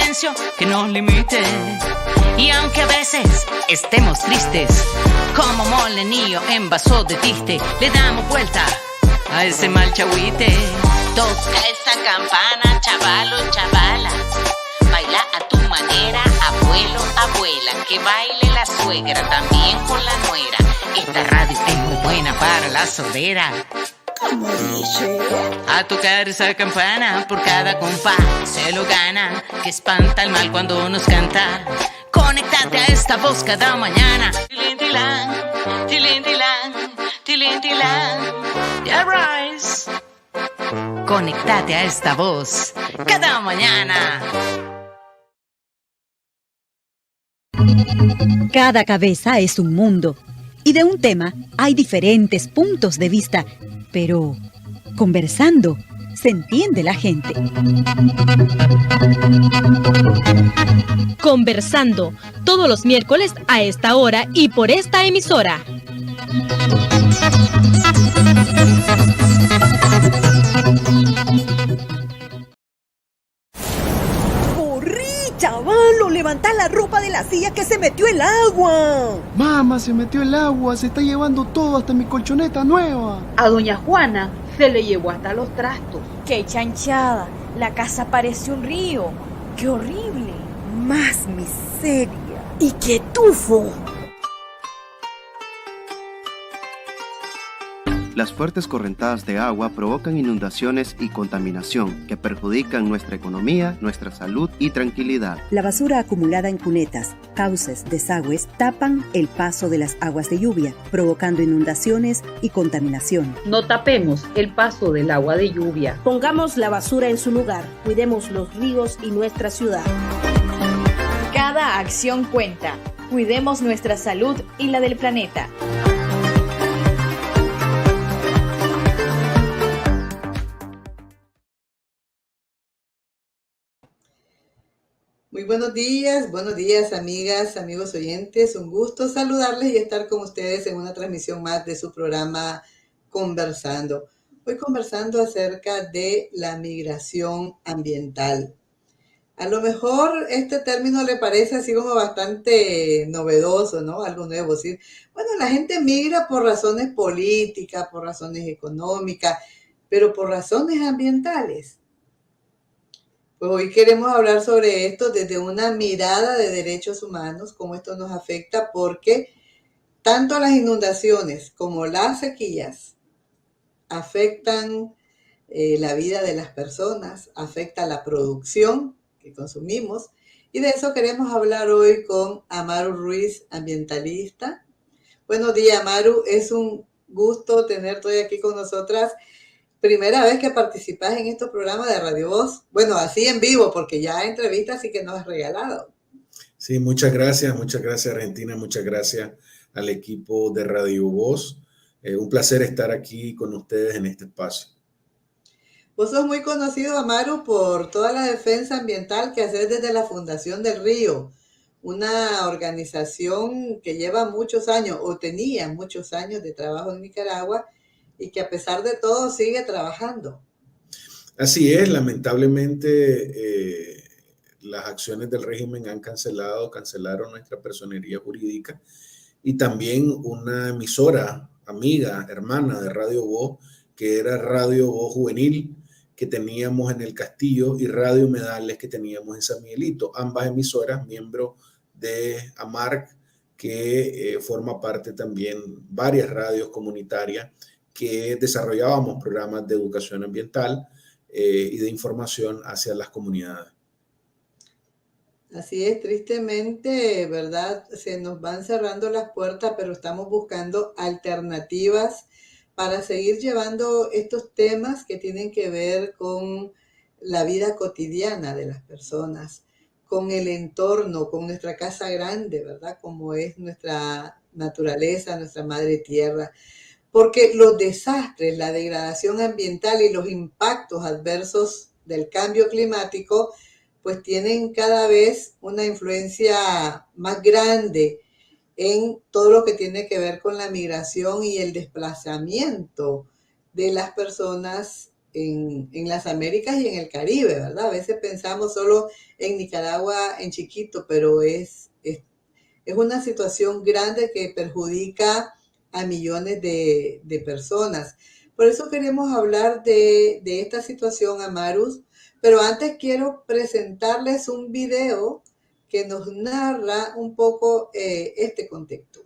silencio que nos limite. Y aunque a veces estemos tristes, como molenillo en vaso de tiste, le damos vuelta a ese mal chagüite. Toca esa campana, chavalo, chavala. Baila a tu manera, abuelo, abuela. Que baile la suegra también con la nuera. Esta radio es muy buena para la sordera. ¿Cómo dice? A tocar esa campana, por cada compás se lo gana, que espanta el mal cuando nos canta. Conéctate a esta voz cada mañana. Tilintilán, tilintilán, tilintilán. Ya rise. Conéctate a esta voz cada mañana. Cada cabeza es un mundo y de un tema hay diferentes puntos de vista, pero conversando se entiende la gente. Conversando, todos los miércoles a esta hora y por esta emisora. Chavalo, levanta la ropa de la silla que se metió el agua. Mamá, se metió el agua, se está llevando todo, hasta mi colchoneta nueva. A doña Juana se le llevó hasta los trastos. ¡Qué chanchada! La casa parece un río. ¡Qué horrible! Más miseria. ¡Y qué tufo! Las fuertes correntadas de agua provocan inundaciones y contaminación que perjudican nuestra economía, nuestra salud y tranquilidad. La basura acumulada en cunetas, cauces, desagües tapan el paso de las aguas de lluvia, provocando inundaciones y contaminación. No tapemos el paso del agua de lluvia. Pongamos la basura en su lugar. Cuidemos los ríos y nuestra ciudad. Cada acción cuenta. Cuidemos nuestra salud y la del planeta. Muy buenos días amigas, amigos oyentes, un gusto saludarles y estar con ustedes en una transmisión más de su programa Conversando. Hoy conversando acerca de la migración ambiental. A lo mejor este término le parece así como bastante novedoso, ¿no? Algo nuevo, ¿sí? Bueno, la gente migra por razones políticas, por razones económicas, pero por razones ambientales. Pues hoy queremos hablar sobre esto desde una mirada de derechos humanos, cómo esto nos afecta, porque tanto las inundaciones como las sequías afectan la vida de las personas, afecta la producción que consumimos, y de eso queremos hablar hoy con Amaru Ruiz, ambientalista. Buenos días, Amaru, es un gusto tenerte hoy aquí con nosotras. Primera vez que participas en estos programas de Radio Voz. Bueno, así en vivo, porque ya entrevistas sí que nos has regalado. Sí, muchas gracias Argentina, muchas gracias al equipo de Radio Voz. Un placer estar aquí con ustedes en este espacio. Vos sos muy conocido, Amaru, por toda la defensa ambiental que haces desde la Fundación del Río, una organización que lleva muchos años, o tenía muchos años de trabajo en Nicaragua, y que a pesar de todo sigue trabajando. Así es, lamentablemente las acciones del régimen cancelaron nuestra personería jurídica, y también una emisora, amiga, hermana de Radio Voz, que era Radio Voz Juvenil, que teníamos en El Castillo, y Radio Medales, que teníamos en San Miguelito, ambas emisoras, miembros de AMARC, que forma parte también varias radios comunitarias, que desarrollábamos programas de educación ambiental y de información hacia las comunidades. Así es, tristemente, ¿verdad? Se nos van cerrando las puertas, pero estamos buscando alternativas para seguir llevando estos temas que tienen que ver con la vida cotidiana de las personas, con el entorno, con nuestra casa grande, ¿verdad? Como es nuestra naturaleza, nuestra madre tierra. Porque los desastres, la degradación ambiental y los impactos adversos del cambio climático, pues tienen cada vez una influencia más grande en todo lo que tiene que ver con la migración y el desplazamiento de las personas en las Américas y en el Caribe, ¿verdad? A veces pensamos solo en Nicaragua, en chiquito, pero es una situación grande que perjudica a millones de personas. Por eso queremos hablar de esta situación, Amarus, pero antes quiero presentarles un video que nos narra un poco este contexto.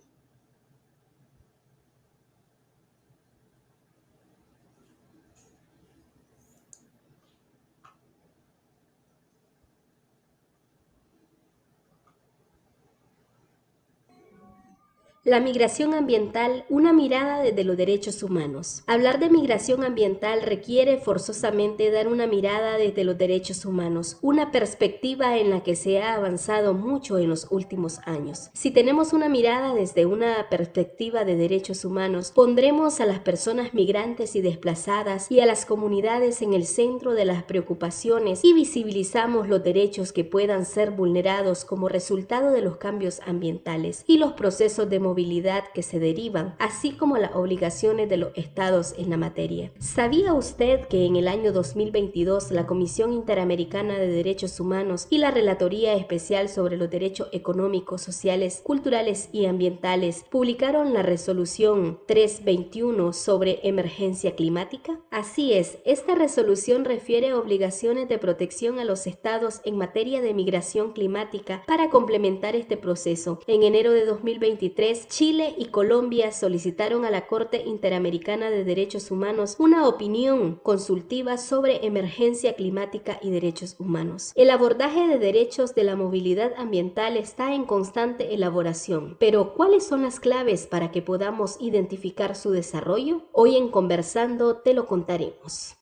La migración ambiental, una mirada desde los derechos humanos. Hablar de migración ambiental requiere forzosamente dar una mirada desde los derechos humanos, una perspectiva en la que se ha avanzado mucho en los últimos años. Si tenemos una mirada desde una perspectiva de derechos humanos, pondremos a las personas migrantes y desplazadas y a las comunidades en el centro de las preocupaciones y visibilizamos los derechos que puedan ser vulnerados como resultado de los cambios ambientales y los procesos de movilidad que se derivan, así como las obligaciones de los estados en la materia. ¿Sabía usted que en el año 2022 la Comisión Interamericana de Derechos Humanos y la Relatoría Especial sobre los Derechos Económicos, Sociales, Culturales y Ambientales publicaron la resolución 321 sobre emergencia climática? Así es, esta resolución refiere a obligaciones de protección a los estados en materia de migración climática para complementar este proceso. En enero de 2023, Chile y Colombia solicitaron a la Corte Interamericana de Derechos Humanos una opinión consultiva sobre emergencia climática y derechos humanos. El abordaje de derechos de la movilidad ambiental está en constante elaboración, pero ¿cuáles son las claves para que podamos identificar su desarrollo? Hoy en Conversando te lo contaremos.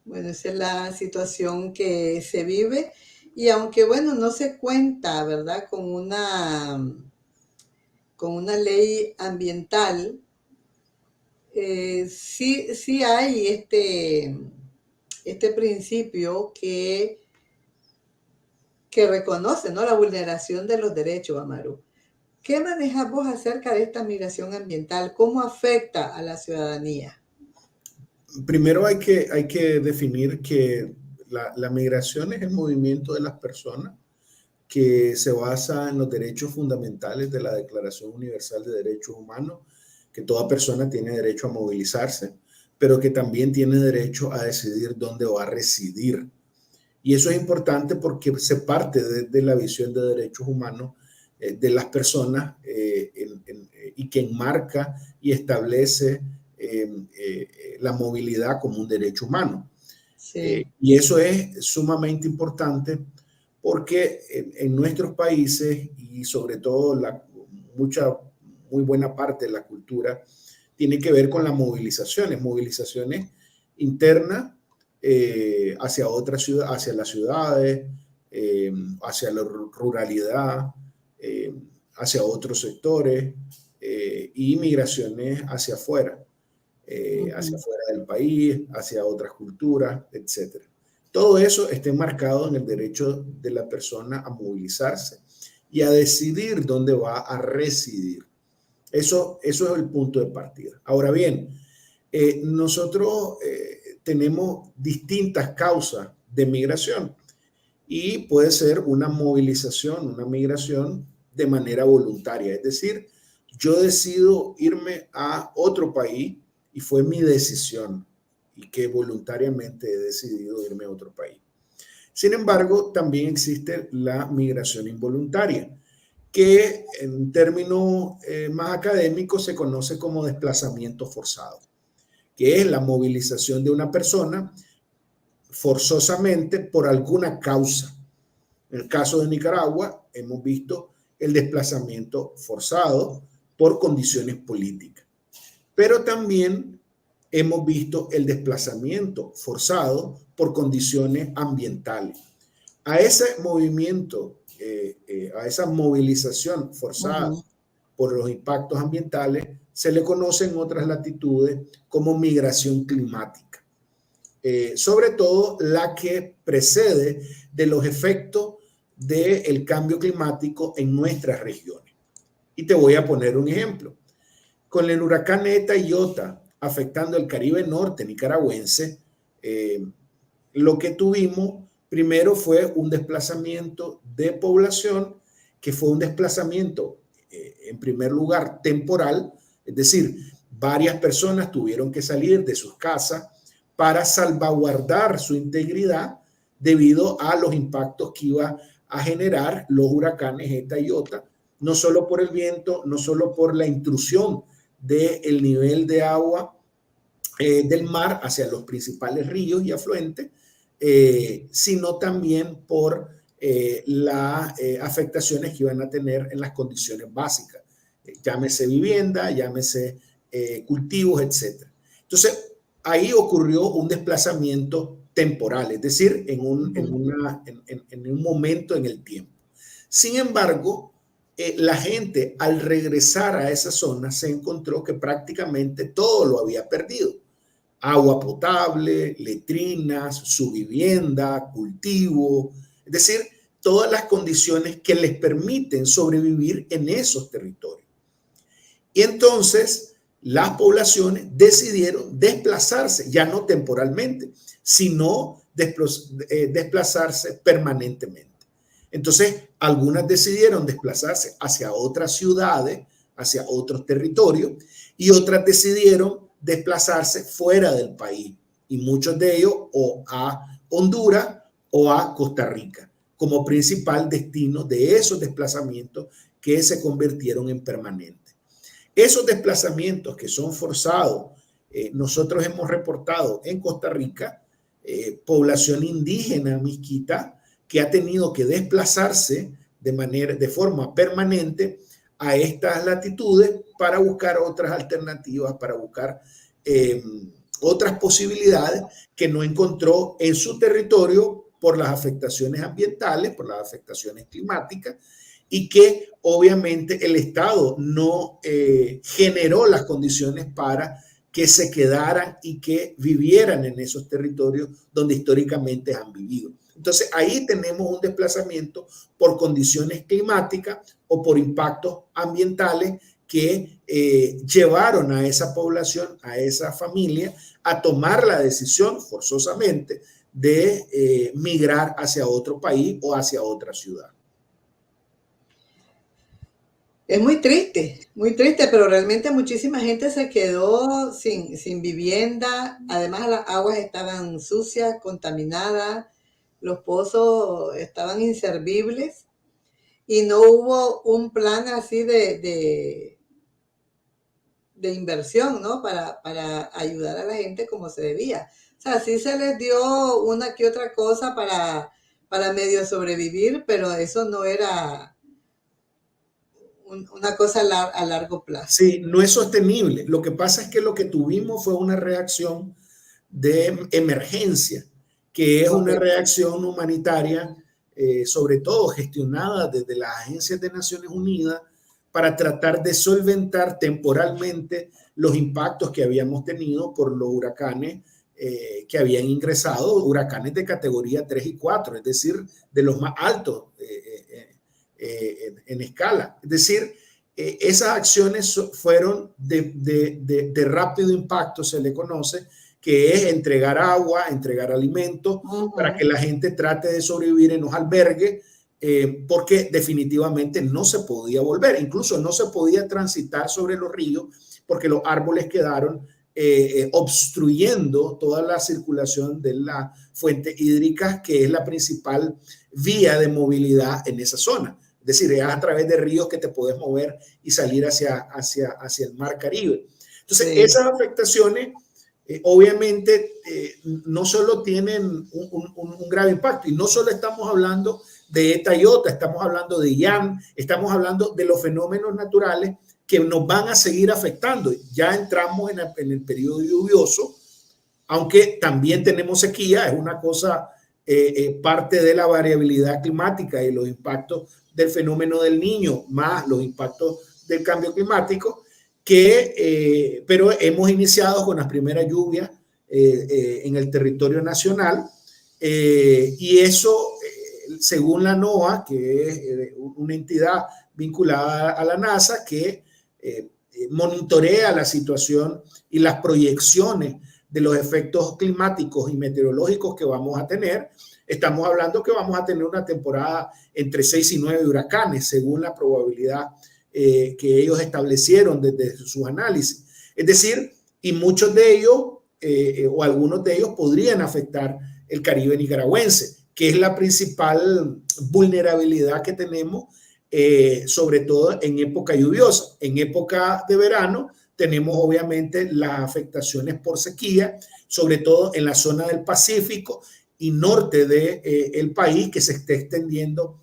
Bueno, esa es la situación que se vive. Y aunque, bueno, no se cuenta, ¿verdad?, con una ley ambiental, sí hay este principio que reconoce, ¿no?, la vulneración de los derechos, Amaru. ¿Qué manejas vos acerca de esta migración ambiental? ¿Cómo afecta a la ciudadanía? Primero hay que definir que la migración es el movimiento de las personas que se basa en los derechos fundamentales de la Declaración Universal de Derechos Humanos, que toda persona tiene derecho a movilizarse, pero que también tiene derecho a decidir dónde va a residir. Y eso es importante porque se parte de la visión de derechos humanos de las personas y que enmarca y establece la movilidad como un derecho humano. Sí. Y eso es sumamente importante porque en nuestros países y sobre todo muy buena parte de la cultura tiene que ver con las movilizaciones internas hacia otras ciudades, hacia las ciudades, hacia la ruralidad, hacia otros sectores y migraciones hacia afuera. Hacia afuera del país, hacia otras culturas, etc. Todo eso está enmarcado en el derecho de la persona a movilizarse y a decidir dónde va a residir. Eso es el punto de partida. Ahora bien, nosotros tenemos distintas causas de migración y puede ser una movilización, una migración de manera voluntaria. Es decir, yo decido irme a otro país y fue mi decisión y que voluntariamente he decidido irme a otro país. Sin embargo, también existe la migración involuntaria, que en términos más académicos se conoce como desplazamiento forzado, que es la movilización de una persona forzosamente por alguna causa. En el caso de Nicaragua, hemos visto el desplazamiento forzado por condiciones políticas. Pero también hemos visto el desplazamiento forzado por condiciones ambientales. A ese movimiento, a esa movilización forzada por los impactos ambientales, se le conoce en otras latitudes como migración climática. Sobre todo la que precede de los efectos del cambio climático en nuestras regiones. Y te voy a poner un ejemplo. Con el huracán Eta y Iota afectando el Caribe Norte nicaragüense, lo que tuvimos primero fue un desplazamiento de población, que fue un desplazamiento, en primer lugar, temporal, es decir, varias personas tuvieron que salir de sus casas para salvaguardar su integridad debido a los impactos que iba a generar los huracanes Eta y Iota, no solo por el viento, no solo por la intrusión del nivel de agua del mar hacia los principales ríos y afluentes, sino también por las afectaciones que iban a tener en las condiciones básicas, llámese vivienda, llámese cultivos, etc. Entonces, ahí ocurrió un desplazamiento temporal, es decir, en un momento en el tiempo. Sin embargo, la gente al regresar a esa zona se encontró que prácticamente todo lo había perdido. Agua potable, letrinas, su vivienda, cultivo, es decir, todas las condiciones que les permiten sobrevivir en esos territorios. Y entonces las poblaciones decidieron desplazarse, ya no temporalmente, sino desplazarse permanentemente. Entonces, algunas decidieron desplazarse hacia otras ciudades, hacia otros territorios, y otras decidieron desplazarse fuera del país, y muchos de ellos o a Honduras o a Costa Rica, como principal destino de esos desplazamientos que se convirtieron en permanentes. Esos desplazamientos que son forzados, nosotros hemos reportado en Costa Rica, población indígena misquita, que ha tenido que desplazarse de forma permanente a estas latitudes para buscar otras alternativas, para buscar otras posibilidades que no encontró en su territorio por las afectaciones ambientales, por las afectaciones climáticas, y que obviamente el Estado no generó las condiciones para que se quedaran y que vivieran en esos territorios donde históricamente han vivido. Entonces, ahí tenemos un desplazamiento por condiciones climáticas o por impactos ambientales que llevaron a esa población, a esa familia, a tomar la decisión forzosamente de migrar hacia otro país o hacia otra ciudad. Es muy triste, pero realmente muchísima gente se quedó sin vivienda. Además, las aguas estaban sucias, contaminadas, los pozos estaban inservibles y no hubo un plan así de inversión, ¿no? Para ayudar a la gente como se debía. O sea, sí se les dio una que otra cosa para medio sobrevivir, pero eso no era una cosa a largo plazo. Sí, no es sostenible. Lo que pasa es que lo que tuvimos fue una reacción de emergencia, que es una reacción humanitaria, sobre todo gestionada desde las agencias de Naciones Unidas, para tratar de solventar temporalmente los impactos que habíamos tenido por los huracanes que habían ingresado, huracanes de categoría 3 y 4, es decir, de los más altos en escala. Es decir, esas acciones fueron de rápido impacto, se le conoce, que es entregar agua, entregar alimentos, para que la gente trate de sobrevivir en los albergues, porque definitivamente no se podía volver, incluso no se podía transitar sobre los ríos, porque los árboles quedaron obstruyendo toda la circulación de la fuente hídrica, que es la principal vía de movilidad en esa zona. Es decir, es a través de ríos que te puedes mover y salir hacia el mar Caribe. Entonces, esas afectaciones obviamente no solo tienen un grave impacto, y no solo estamos hablando de Eta y Iota, estamos hablando de Ian, estamos hablando de los fenómenos naturales que nos van a seguir afectando. Ya entramos en el periodo lluvioso, aunque también tenemos sequía, es una cosa, parte de la variabilidad climática y los impactos del fenómeno del Niño, más los impactos del cambio climático, pero hemos iniciado con las primeras lluvias en el territorio nacional, y eso, según la NOAA, que es una entidad vinculada a la NASA, que monitorea la situación y las proyecciones de los efectos climáticos y meteorológicos que vamos a tener. Estamos hablando que vamos a tener una temporada entre 6 y 9 huracanes, según la probabilidad que ellos establecieron desde sus análisis. Es decir, y muchos de ellos o algunos de ellos podrían afectar el Caribe nicaragüense, que es la principal vulnerabilidad que tenemos, sobre todo en época lluviosa. En época de verano tenemos obviamente las afectaciones por sequía, sobre todo en la zona del Pacífico y norte del país, que se está extendiendo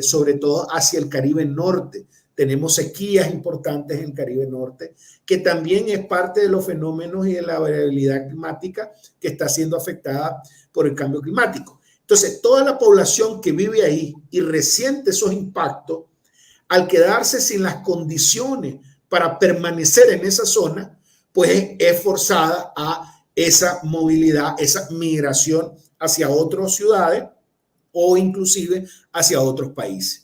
sobre todo hacia el Caribe norte. Tenemos sequías importantes en el Caribe norte, que también es parte de los fenómenos y de la variabilidad climática que está siendo afectada por el cambio climático. Entonces, toda la población que vive ahí y resiente esos impactos, al quedarse sin las condiciones para permanecer en esa zona, pues es forzada a esa movilidad, esa migración hacia otras ciudades o inclusive hacia otros países.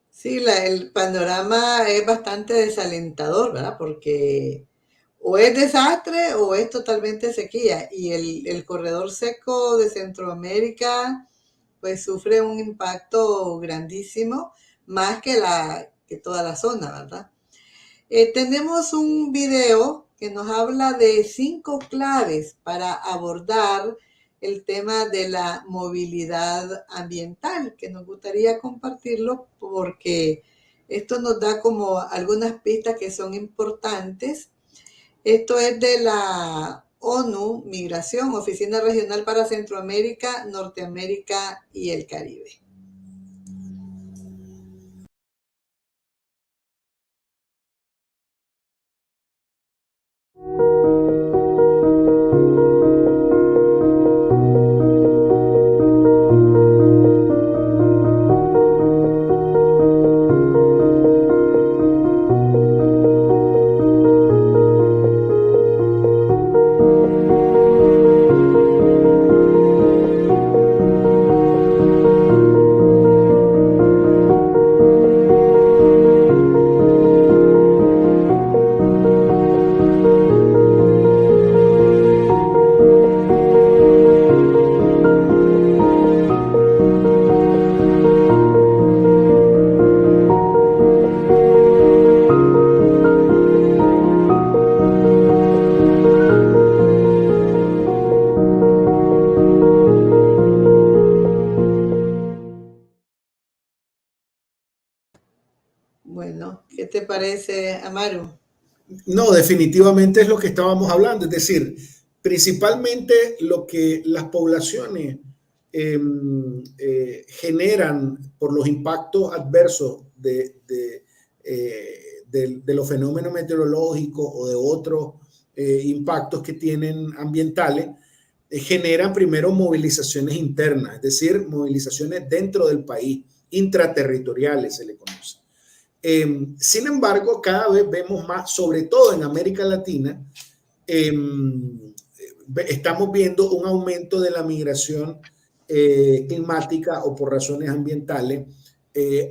Sí, el panorama es bastante desalentador, ¿verdad? Porque o es desastre o es totalmente sequía. Y el corredor seco de Centroamérica pues sufre un impacto grandísimo, más que toda la zona, ¿verdad? Tenemos un video que nos habla de 5 claves para abordar el tema de la movilidad ambiental, que nos gustaría compartirlo porque esto nos da como algunas pistas que son importantes. Esto es de la ONU Migración, Oficina Regional para Centroamérica, Norteamérica y el Caribe. Bueno, ¿qué te parece, Amaru? No, definitivamente es lo que estábamos hablando, es decir, principalmente lo que las poblaciones generan por los impactos adversos de los fenómenos meteorológicos o de otros impactos que tienen ambientales, generan primero movilizaciones internas, es decir, movilizaciones dentro del país, intraterritoriales se le conoce. Sin embargo, cada vez vemos más, sobre todo en América Latina, estamos viendo un aumento de la migración climática o por razones ambientales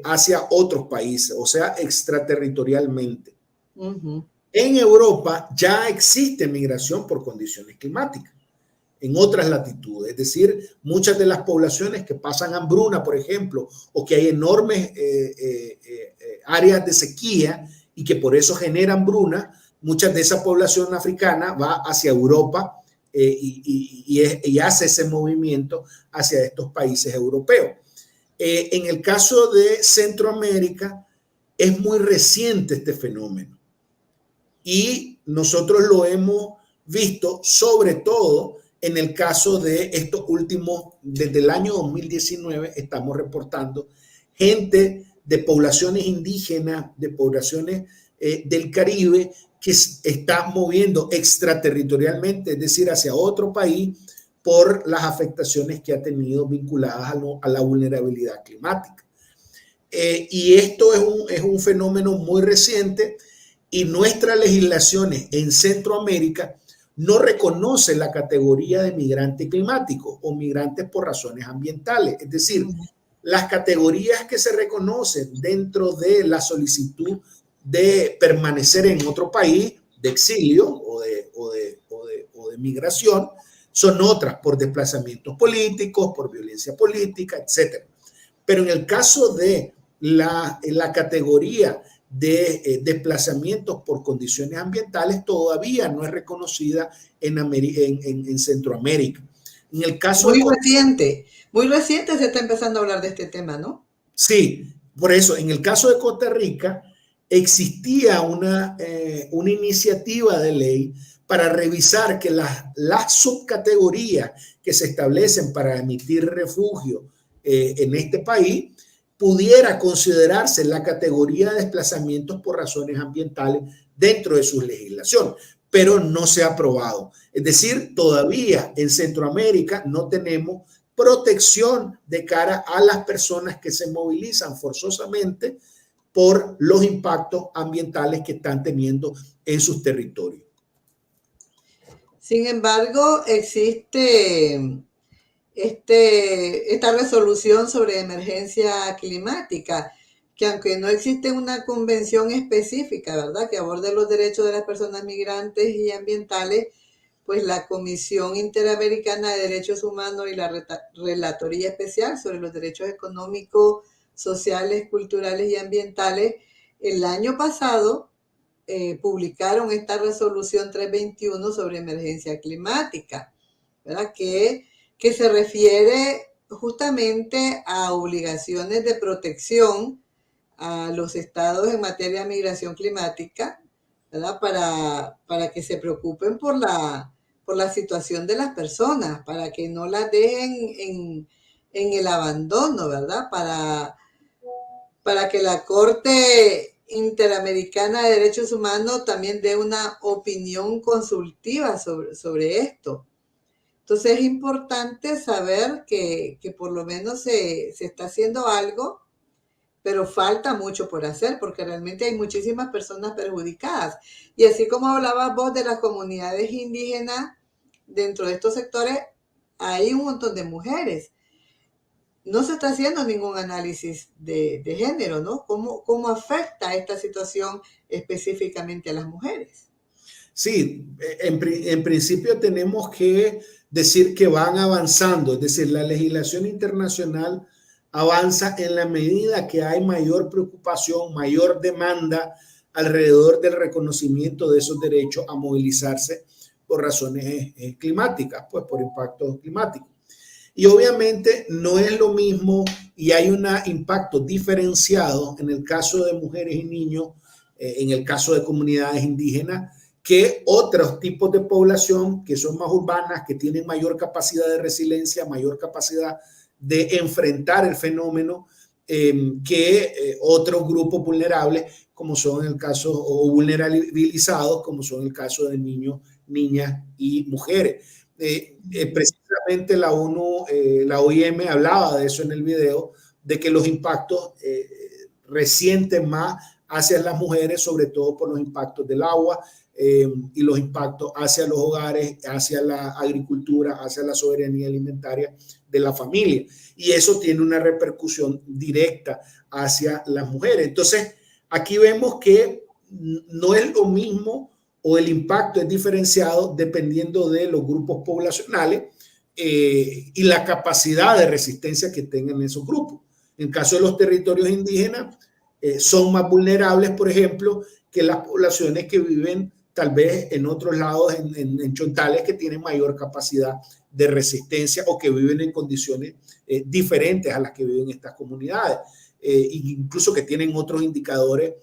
hacia otros países, o sea, extraterritorialmente. Uh-huh. En Europa ya existe migración por condiciones climáticas en otras latitudes, es decir, muchas de las poblaciones que pasan hambruna, por ejemplo, o que hay enormes áreas de sequía y que por eso generan hambruna, muchas de esa población africana va hacia Europa y hace ese movimiento hacia estos países europeos. En el caso de Centroamérica es muy reciente este fenómeno y nosotros lo hemos visto sobre todo en el caso de estos últimos, desde el año 2019 estamos reportando gente de poblaciones indígenas, de poblaciones del Caribe que está moviendo extraterritorialmente, es decir, hacia otro país por las afectaciones que ha tenido vinculadas a la vulnerabilidad climática. Y esto es un fenómeno muy reciente y nuestras legislaciones en Centroamérica no reconoce la categoría de migrante climático o migrantes por razones ambientales. Es decir, las categorías que se reconocen dentro de la solicitud de permanecer en otro país de exilio o de migración son otras, por desplazamientos políticos, por violencia política, etc. Pero en el caso de la categoría de desplazamientos por condiciones ambientales todavía no es reconocida en Centroamérica. En el caso muy reciente se está empezando a hablar de este tema, ¿no? Sí, por eso, en el caso de Costa Rica existía una iniciativa de ley para revisar que las subcategorías que se establecen para emitir refugio en este país pudiera considerarse la categoría de desplazamientos por razones ambientales dentro de su legislación, pero no se ha aprobado. Es decir, todavía en Centroamérica no tenemos protección de cara a las personas que se movilizan forzosamente por los impactos ambientales que están teniendo en sus territorios. Sin embargo, existe esta resolución sobre emergencia climática, que aunque no existe una convención específica, ¿verdad?, que aborde los derechos de las personas migrantes y ambientales, pues la Comisión Interamericana de Derechos Humanos y la Relatoría Especial sobre los Derechos Económicos, Sociales, Culturales y Ambientales, el año pasado publicaron esta resolución 321 sobre emergencia climática, ¿verdad?, que se refiere justamente a obligaciones de protección a los estados en materia de migración climática, ¿verdad?, para que se preocupen por la situación de las personas, para que no las dejen en el abandono, ¿verdad?, para que la Corte Interamericana de Derechos Humanos también dé una opinión consultiva sobre esto. Entonces es importante saber que por lo menos se está haciendo algo, pero falta mucho por hacer porque realmente hay muchísimas personas perjudicadas. Y así como hablabas vos de las comunidades indígenas, dentro de estos sectores hay un montón de mujeres. No se está haciendo ningún análisis de género, ¿no? ¿Cómo afecta esta situación específicamente a las mujeres? Sí, en principio tenemos que decir que van avanzando, es decir, la legislación internacional avanza en la medida que hay mayor preocupación, mayor demanda alrededor del reconocimiento de esos derechos a movilizarse por razones climáticas, pues por impactos climáticos. Y obviamente no es lo mismo y hay un impacto diferenciado en el caso de mujeres y niños, en el caso de comunidades indígenas, que otros tipos de población que son más urbanas, que tienen mayor capacidad de resiliencia, mayor capacidad de enfrentar el fenómeno que otros grupos vulnerables, como son el caso, o vulnerabilizados, como son el caso de niños, niñas y mujeres. Precisamente la ONU, la OIM hablaba de eso en el video, de que los impactos resienten más hacia las mujeres, sobre todo por los impactos del agua y los impactos hacia los hogares, hacia la agricultura, hacia la soberanía alimentaria de la familia. Y eso tiene una repercusión directa hacia las mujeres. Entonces, aquí vemos que no es lo mismo o el impacto es diferenciado dependiendo de los grupos poblacionales y la capacidad de resistencia que tengan esos grupos. En el caso de los territorios indígenas, son más vulnerables, por ejemplo, que las poblaciones que viven tal vez en otros lados, en chontales que tienen mayor capacidad de resistencia o que viven en condiciones diferentes a las que viven estas comunidades, incluso que tienen otros indicadores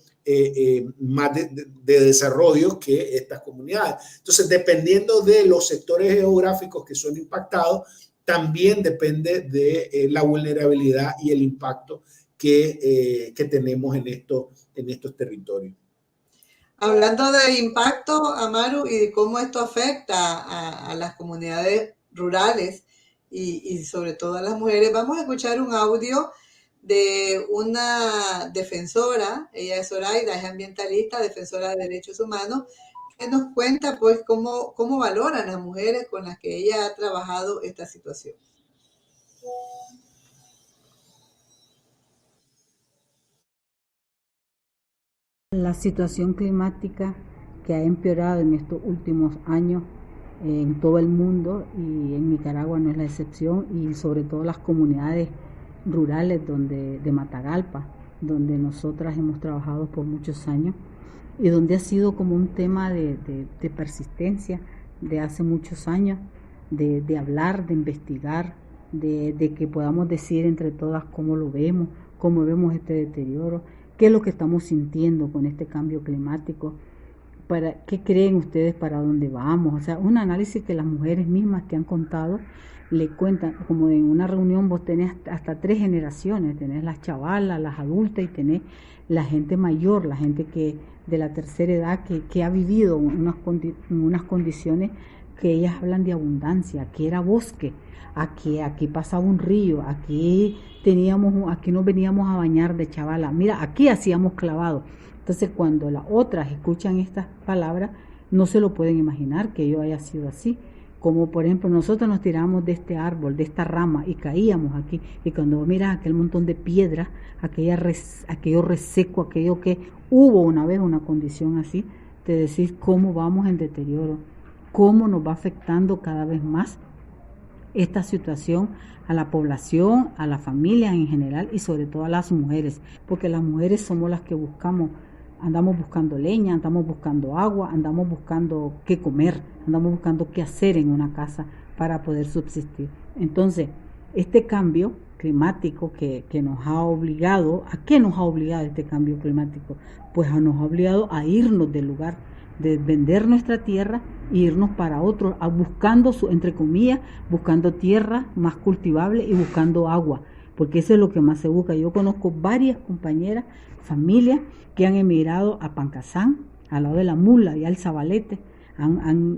más de desarrollo que estas comunidades. Entonces, dependiendo de los sectores geográficos que son impactados, también depende de la vulnerabilidad y el impacto que tenemos en estos territorios. Hablando de impacto, Amaru, y de cómo esto afecta a las comunidades rurales y sobre todo a las mujeres, vamos a escuchar un audio de una defensora, ella es Zoraida, es ambientalista, defensora de derechos humanos, que nos cuenta pues cómo valoran las mujeres con las que ella ha trabajado esta situación. La situación climática que ha empeorado en estos últimos años en todo el mundo, y en Nicaragua no es la excepción, y sobre todo las comunidades rurales de Matagalpa, donde nosotras hemos trabajado por muchos años y donde ha sido como un tema de persistencia de hace muchos años, de hablar, de investigar, de que podamos decir entre todas cómo lo vemos, cómo vemos este deterioro, qué es lo que estamos sintiendo con este cambio climático, qué creen ustedes para dónde vamos. O sea, un análisis que las mujeres mismas que han contado le cuentan, como en una reunión vos tenés hasta 3 generaciones, tenés las chavalas, las adultas, y tenés la gente mayor, la gente que de la tercera edad que ha vivido unas condiciones que ellas hablan de abundancia. Aquí era bosque, aquí pasaba un río, aquí nos veníamos a bañar de chavala, mira, aquí hacíamos clavado. Entonces, cuando las otras escuchan estas palabras, no se lo pueden imaginar que yo haya sido así. Como por ejemplo, nosotros nos tirábamos de este árbol, de esta rama, y caíamos aquí. Y cuando miras aquel montón de piedras, aquello reseco, aquello que hubo una vez una condición así, te decís cómo vamos en deterioro, cómo nos va afectando cada vez más esta situación a la población, a la familia en general, y sobre todo a las mujeres, porque las mujeres somos las que andamos buscando leña, andamos buscando agua, andamos buscando qué comer, andamos buscando qué hacer en una casa para poder subsistir. Entonces, este cambio climático que nos ha obligado, ¿a qué nos ha obligado este cambio climático? Pues nos ha obligado a irnos del lugar, de vender nuestra tierra e irnos para otros, buscando, entre comillas, buscando tierra más cultivable y buscando agua, porque eso es lo que más se busca. Yo conozco varias compañeras, familias que han emigrado a Pancasán, al lado de la Mula y al Zabalete,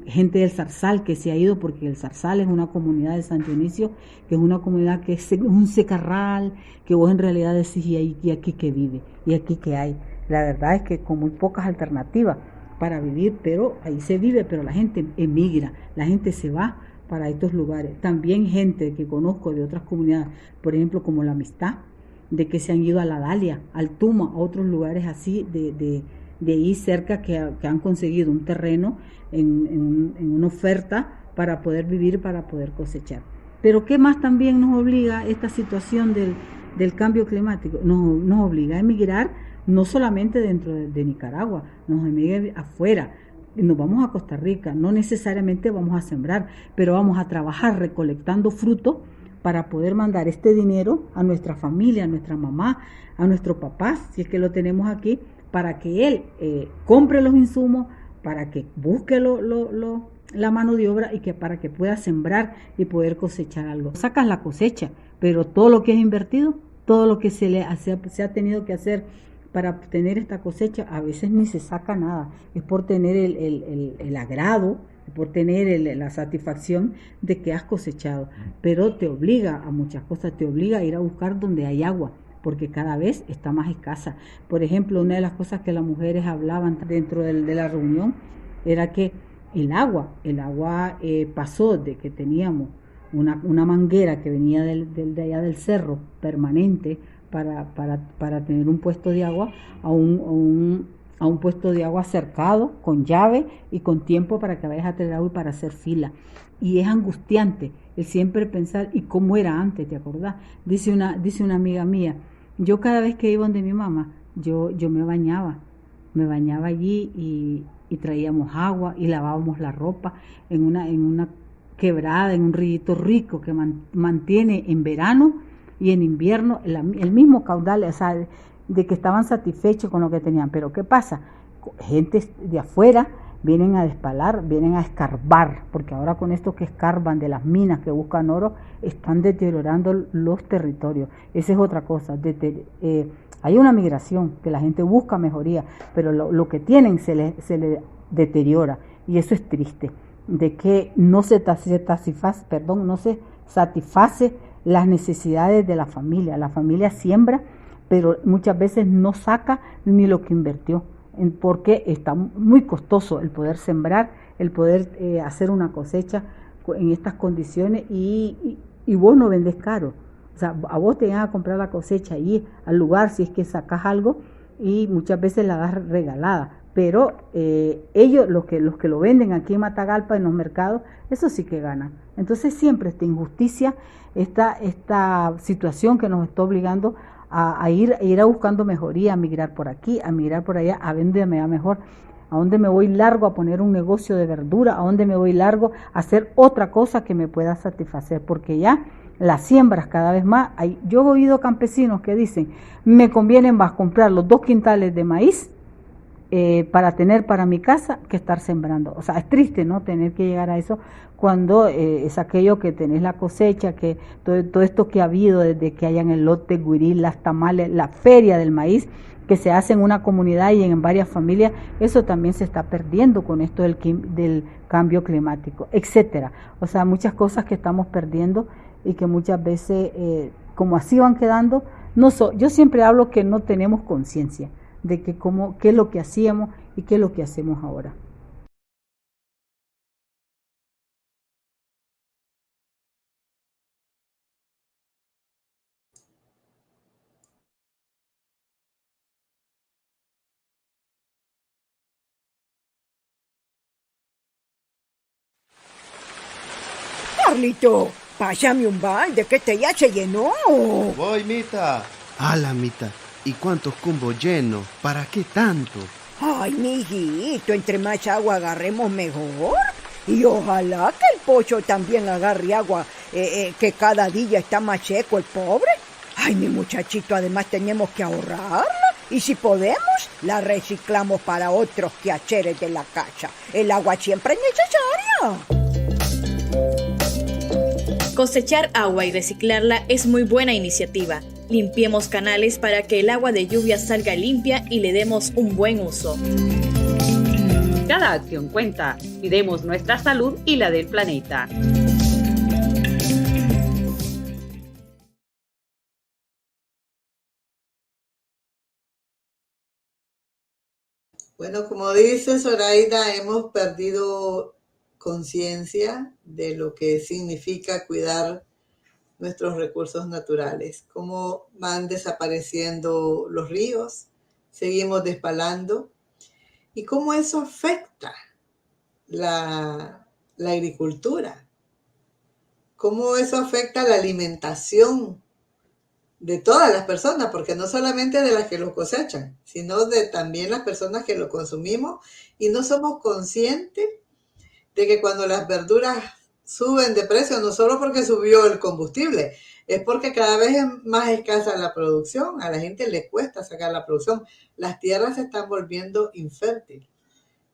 gente del Zarzal que se ha ido, porque el Zarzal es una comunidad de San Dionisio, que es una comunidad que es un secarral, que vos en realidad decís, y aquí que vive, y aquí que hay. La verdad es que con muy pocas alternativas para vivir, pero ahí se vive, pero la gente emigra, la gente se va para estos lugares. También gente que conozco de otras comunidades, por ejemplo como La Amistad, de que se han ido a La Dalia, al Tuma, a otros lugares así de ahí cerca, que han conseguido un terreno en una oferta para poder vivir, para poder cosechar. Pero ¿qué más también nos obliga esta situación del cambio climático? Nos obliga a emigrar, no solamente dentro de Nicaragua, nos emigra afuera. Nos vamos a Costa Rica, no necesariamente vamos a sembrar, pero vamos a trabajar recolectando fruto para poder mandar este dinero a nuestra familia, a nuestra mamá, a nuestro papá, si es que lo tenemos aquí, para que él compre los insumos, para que busque la mano de obra, y que para que pueda sembrar y poder cosechar algo. Sacas la cosecha, pero todo lo que es invertido, todo lo que se ha tenido que hacer para obtener esta cosecha, a veces ni se saca nada. Es por tener el agrado, por tener la satisfacción de que has cosechado, pero te obliga a muchas cosas, te obliga a ir a buscar donde hay agua, porque cada vez está más escasa. Por ejemplo, una de las cosas que las mujeres hablaban dentro de la reunión era que el agua pasó de que teníamos una manguera que venía de allá del cerro permanente para tener un puesto de agua a un puesto de agua cercado, con llave y con tiempo para que vayas a traer agua y para hacer fila. Y es angustiante el siempre pensar, ¿y cómo era antes? ¿Te acordás? Dice una amiga mía, yo cada vez que iba donde mi mamá, yo me bañaba allí y traíamos agua y lavábamos la ropa en una quebrada, en un rillito rico que mantiene en verano y en invierno el mismo caudal, o sea, de que estaban satisfechos con lo que tenían. Pero ¿qué pasa? Gente de afuera vienen a despalar, vienen a escarbar, porque ahora con esto que escarban de las minas que buscan oro, están deteriorando los territorios. Esa es otra cosa. Hay una migración, que la gente busca mejoría, pero lo que tienen se le deteriora, y eso es triste, de que no se satisface las necesidades de la familia. La familia siembra, pero muchas veces no saca ni lo que invirtió, porque está muy costoso el poder sembrar, el poder hacer una cosecha en estas condiciones, y vos no vendés caro. O sea, a vos te van a comprar la cosecha y al lugar, si es que sacas algo, y muchas veces la das regalada. Pero ellos, los que lo venden aquí en Matagalpa, en los mercados, eso sí que ganan. Entonces siempre esta injusticia, esta situación que nos está obligando a ir buscando mejoría, a migrar por aquí, a migrar por allá, a dónde me va mejor, a dónde me voy largo a poner un negocio de verdura, a dónde me voy largo a hacer otra cosa que me pueda satisfacer, porque ya las siembras cada vez más, yo he oído campesinos que dicen, me conviene más comprar los 2 quintales de maíz para tener para mi casa que estar sembrando. O sea, es triste, ¿no?, tener que llegar a eso cuando es aquello que tenés la cosecha, que todo esto que ha habido desde que hayan el lote, guiril, las tamales, la feria del maíz, que se hace en una comunidad y en varias familias, eso también se está perdiendo con esto del cambio climático, etcétera. O sea, muchas cosas que estamos perdiendo y que muchas veces, como así van quedando, yo siempre hablo que no tenemos conciencia de qué es lo que hacíamos y qué es lo que hacemos ahora. Carlito, pásame un balde que este ya se llenó. Voy, Mita. Ala, Mita. ¿Y cuántos cumbos llenos? ¿Para qué tanto? Ay, mijito, entre más agua agarremos mejor. Y ojalá que el pocho también agarre agua, que cada día está más seco el pobre. Ay, mi muchachito, además tenemos que ahorrarla. Y si podemos, la reciclamos para otros quehaceres de la casa. El agua siempre es necesaria. Cosechar agua y reciclarla es muy buena iniciativa. Limpiemos canales para que el agua de lluvia salga limpia y le demos un buen uso. Cada acción cuenta. Cuidemos nuestra salud y la del planeta. Bueno, como dice Zoraida, hemos perdido conciencia de lo que significa cuidar nuestros recursos naturales, cómo van desapareciendo los ríos, seguimos despalando y cómo eso afecta la agricultura, cómo eso afecta la alimentación de todas las personas, porque no solamente de las que lo cosechan, sino de también las personas que lo consumimos, y no somos conscientes de que cuando las verduras suben de precio, no solo porque subió el combustible, es porque cada vez es más escasa la producción, a la gente le cuesta sacar la producción, las tierras se están volviendo infértiles,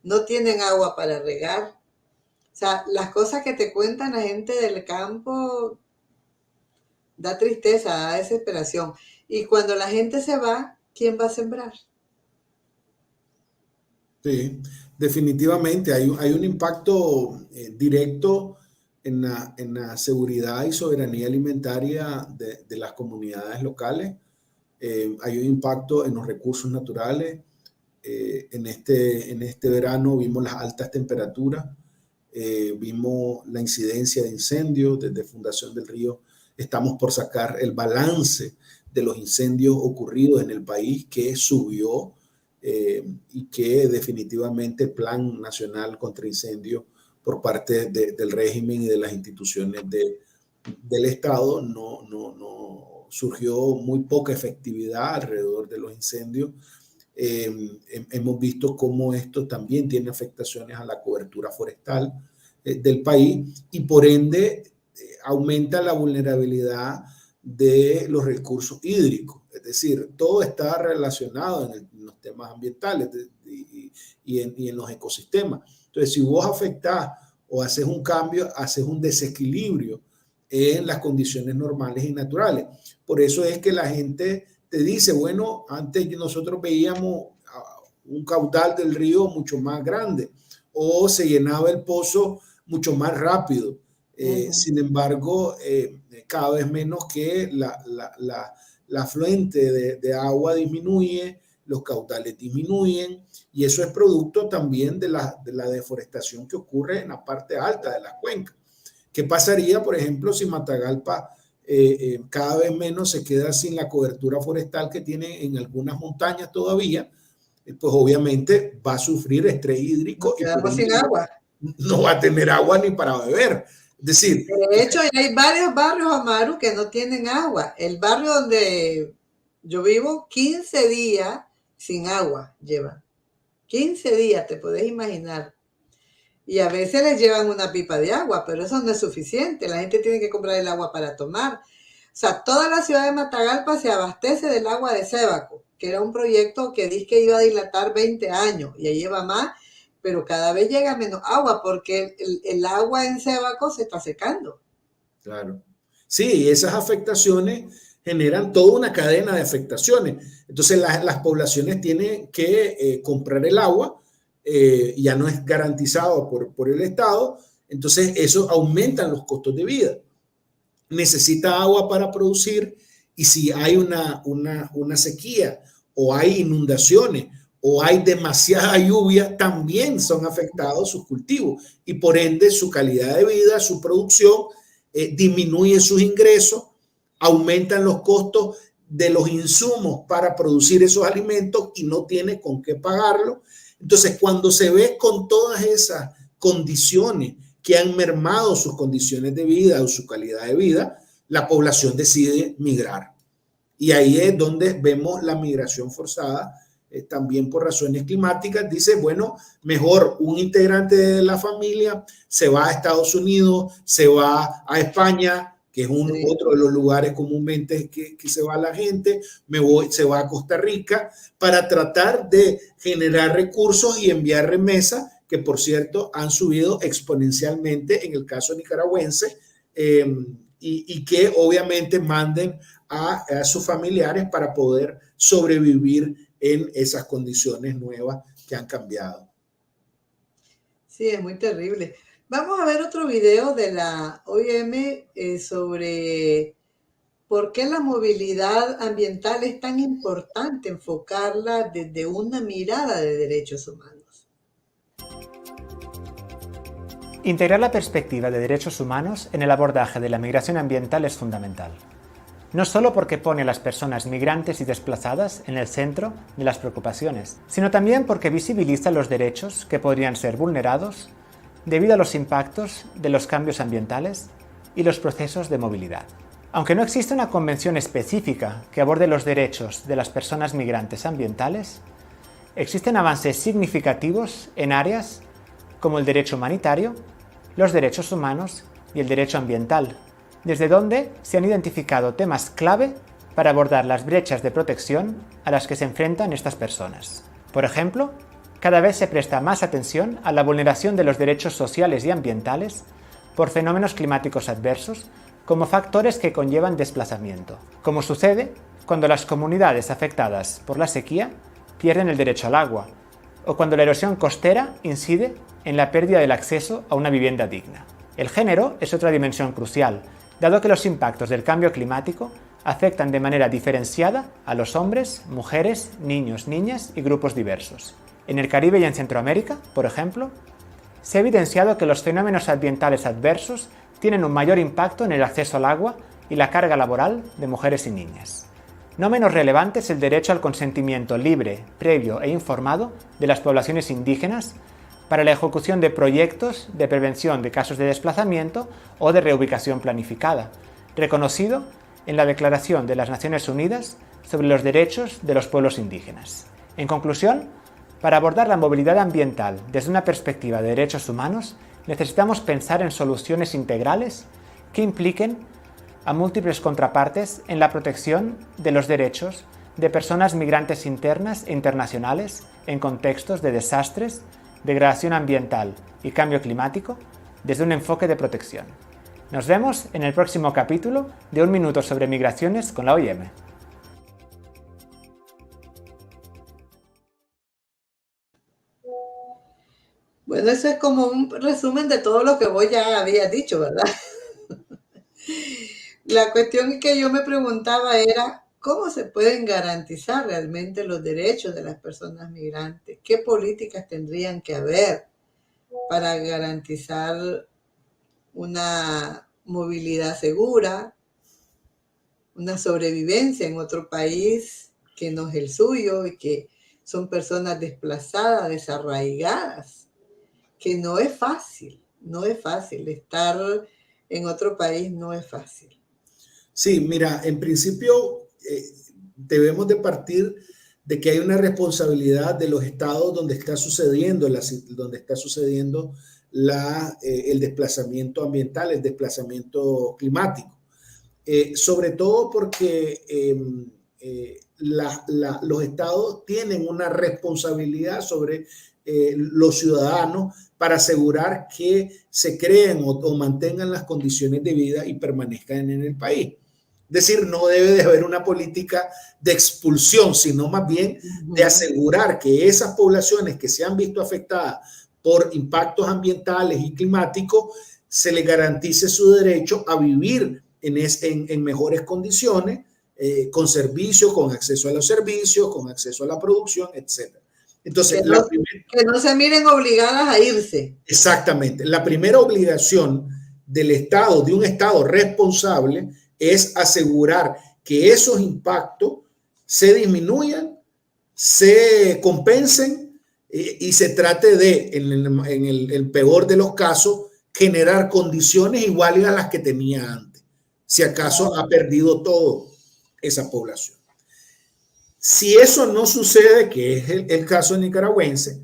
no tienen agua para regar. O sea, las cosas que te cuentan la gente del campo da tristeza, da desesperación. Y cuando la gente se va, ¿quién va a sembrar? Sí, definitivamente hay un impacto directo en la seguridad y soberanía alimentaria de las comunidades locales. Hay un impacto en los recursos naturales. En este verano vimos las altas temperaturas, vimos la incidencia de incendios. Desde Fundación del Río estamos por sacar el balance de los incendios ocurridos en el país, que subió, y que definitivamente el Plan Nacional contra Incendios por parte del régimen y de las instituciones del Estado no surgió muy poca efectividad alrededor de los incendios. Hemos visto cómo esto también tiene afectaciones a la cobertura forestal del país y por ende aumenta la vulnerabilidad de los recursos hídricos. Es decir, todo está relacionado en los temas ambientales y en los ecosistemas. Entonces, si vos afectás o haces un cambio, haces un desequilibrio en las condiciones normales y naturales. Por eso es que la gente te dice, bueno, antes nosotros veíamos un caudal del río mucho más grande o se llenaba el pozo mucho más rápido. Sin embargo, cada vez menos que la afluente de agua disminuye, los caudales disminuyen y eso es producto también de la deforestación que ocurre en la parte alta de las cuencas. ¿Qué pasaría, por ejemplo, si Matagalpa cada vez menos se queda sin la cobertura forestal que tiene en algunas montañas todavía, pues obviamente va a sufrir estrés hídrico. Nos quedamos sin agua. No va a tener agua ni para beber. Es decir, de hecho, hay varios barrios, Amaru, que no tienen agua. El barrio donde yo vivo, 15 días sin agua llevan. 15 días, te podés imaginar. Y a veces les llevan una pipa de agua, pero eso no es suficiente. La gente tiene que comprar el agua para tomar. O sea, toda la ciudad de Matagalpa se abastece del agua de Sébaco, que era un proyecto que dice que iba a dilatar 20 años. Ya lleva más, pero cada vez llega menos agua porque el agua en Sébaco se está secando. Claro. Sí, esas afectaciones generan toda una cadena de afectaciones. Entonces las poblaciones tienen que comprar el agua, ya no es garantizado por el Estado, entonces eso aumenta los costos de vida. Necesita agua para producir y si hay una sequía o hay inundaciones o hay demasiada lluvia, también son afectados sus cultivos y por ende su calidad de vida, su producción, disminuye sus ingresos, aumentan los costos de los insumos para producir esos alimentos y no tiene con qué pagarlo. Entonces, cuando se ve con todas esas condiciones que han mermado sus condiciones de vida o su calidad de vida, la población decide migrar. Y ahí es donde vemos la migración forzada, también por razones climáticas. Dice, bueno, mejor un integrante de la familia se va a Estados Unidos, se va a España, que es otro de los lugares comúnmente que se va la gente, se va a Costa Rica, para tratar de generar recursos y enviar remesas, que por cierto han subido exponencialmente en el caso nicaragüense, y que obviamente manden a sus familiares para poder sobrevivir en esas condiciones nuevas que han cambiado. Sí, es muy terrible. Vamos a ver otro video de la OIM sobre por qué la movilidad ambiental es tan importante enfocarla desde una mirada de derechos humanos. Integrar la perspectiva de derechos humanos en el abordaje de la migración ambiental es fundamental. No solo porque pone a las personas migrantes y desplazadas en el centro de las preocupaciones, sino también porque visibiliza los derechos que podrían ser vulnerados debido a los impactos de los cambios ambientales y los procesos de movilidad. Aunque no existe una convención específica que aborde los derechos de las personas migrantes ambientales, existen avances significativos en áreas como el derecho humanitario, los derechos humanos y el derecho ambiental, desde donde se han identificado temas clave para abordar las brechas de protección a las que se enfrentan estas personas. Por ejemplo, cada vez se presta más atención a la vulneración de los derechos sociales y ambientales por fenómenos climáticos adversos como factores que conllevan desplazamiento, como sucede cuando las comunidades afectadas por la sequía pierden el derecho al agua, o cuando la erosión costera incide en la pérdida del acceso a una vivienda digna. El género es otra dimensión crucial, dado que los impactos del cambio climático afectan de manera diferenciada a los hombres, mujeres, niños, niñas y grupos diversos. En el Caribe y en Centroamérica, por ejemplo, se ha evidenciado que los fenómenos ambientales adversos tienen un mayor impacto en el acceso al agua y la carga laboral de mujeres y niñas. No menos relevante es el derecho al consentimiento libre, previo e informado de las poblaciones indígenas para la ejecución de proyectos de prevención de casos de desplazamiento o de reubicación planificada, reconocido en la Declaración de las Naciones Unidas sobre los Derechos de los Pueblos Indígenas. En conclusión, para abordar la movilidad ambiental desde una perspectiva de derechos humanos, necesitamos pensar en soluciones integrales que impliquen a múltiples contrapartes en la protección de los derechos de personas migrantes internas e internacionales en contextos de desastres, degradación ambiental y cambio climático desde un enfoque de protección. Nos vemos en el próximo capítulo de Un Minuto sobre Migraciones con la OIM. Bueno, eso es como un resumen de todo lo que vos ya habías dicho, ¿verdad? La cuestión que yo me preguntaba era, ¿cómo se pueden garantizar realmente los derechos de las personas migrantes? ¿Qué políticas tendrían que haber para garantizar una movilidad segura, una sobrevivencia en otro país que no es el suyo y que son personas desplazadas, desarraigadas, que no es fácil estar en otro país, no es fácil. Sí, mira, en principio debemos de partir de que hay una responsabilidad de los estados donde está sucediendo el desplazamiento ambiental, el desplazamiento climático. Sobre todo porque los estados tienen una responsabilidad sobre los ciudadanos para asegurar que se creen o mantengan las condiciones de vida y permanezcan en el país. Es decir, no debe de haber una política de expulsión, sino más bien de asegurar que esas poblaciones que se han visto afectadas por impactos ambientales y climáticos, se les garantice su derecho a vivir en mejores condiciones, con servicios, con acceso a los servicios, con acceso a la producción, etc. Entonces, que no se miren obligadas a irse. Exactamente. La primera obligación del Estado, de un Estado responsable, es asegurar que esos impactos se disminuyan, se compensen y se trate de, en el peor de los casos, generar condiciones iguales a las que tenía antes, si acaso ha perdido todo esa población. Si eso no sucede, que es el caso nicaragüense,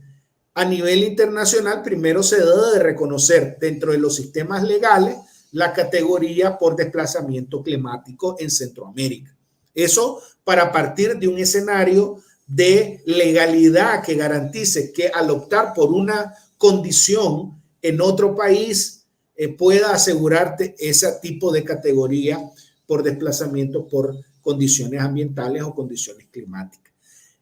a nivel internacional primero se debe de reconocer dentro de los sistemas legales la categoría por desplazamiento climático en Centroamérica. Eso para partir de un escenario de legalidad que garantice que al optar por una condición en otro país pueda asegurarte ese tipo de categoría por desplazamiento por condiciones ambientales o condiciones climáticas.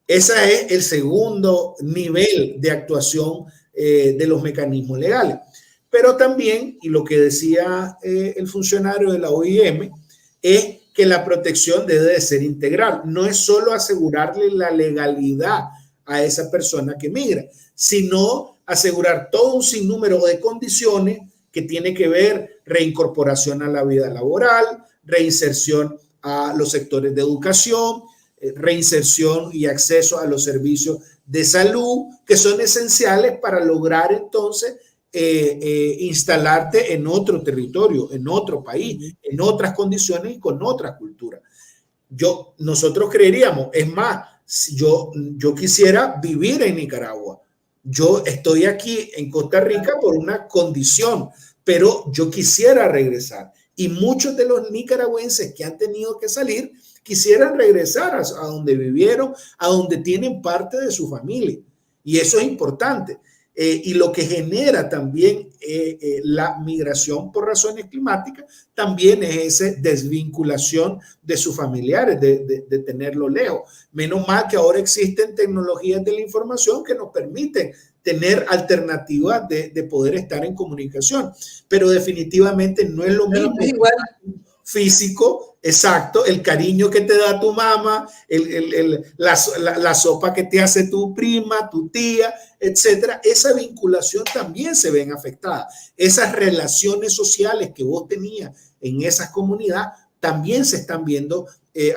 Ese es el segundo nivel de actuación de los mecanismos legales. Pero también, y lo que decía el funcionario de la OIM, es que la protección debe de ser integral. No es solo asegurarle la legalidad a esa persona que migra, sino asegurar todo un sinnúmero de condiciones que tiene que ver reincorporación a la vida laboral, reinserción a los sectores de educación, reinserción y acceso a los servicios de salud, que son esenciales para lograr entonces instalarte en otro territorio, en otro país, en otras condiciones y con otra cultura. Nosotros creeríamos, es más, yo quisiera vivir en Nicaragua. Yo estoy aquí en Costa Rica por una condición, pero yo quisiera regresar. Y muchos de los nicaragüenses que han tenido que salir quisieran regresar a donde vivieron, a donde tienen parte de su familia. Y eso es importante. Y lo que genera también la migración por razones climáticas también es esa desvinculación de sus familiares, de tenerlo lejos. Menos mal que ahora existen tecnologías de la información que nos permiten tener alternativas de poder estar en comunicación, pero definitivamente no es lo mismo. Es igual. Físico, exacto, el cariño que te da tu mamá, la sopa que te hace tu prima, tu tía, etcétera. Esa vinculación también se ven afectadas. Esas relaciones sociales que vos tenías en esas comunidades también se están viendo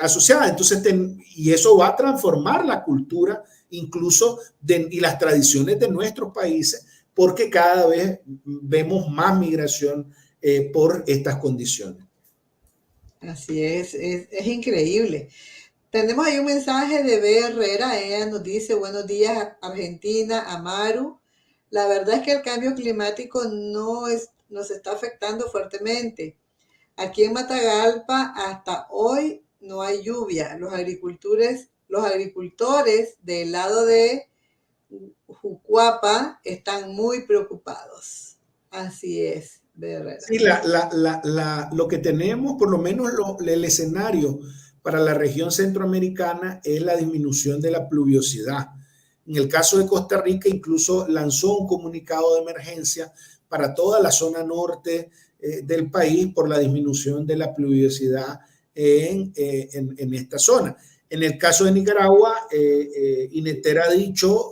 asociadas. Entonces, y eso va a transformar la cultura incluso y las tradiciones de nuestros países, porque cada vez vemos más migración por estas condiciones. Así es increíble. Tenemos ahí un mensaje de B. Herrera. Ella nos dice: buenos días, Argentina, Amaru. La verdad es que el cambio climático nos está afectando fuertemente. Aquí en Matagalpa hasta hoy no hay lluvia. Los agricultores del lado de Jucuapa están muy preocupados. Así es. Sí, lo que tenemos, por lo menos el escenario para la región centroamericana es la disminución de la pluviosidad. En el caso de Costa Rica, incluso lanzó un comunicado de emergencia para toda la zona norte del país por la disminución de la pluviosidad en esta zona. En el caso de Nicaragua, INETER ha dicho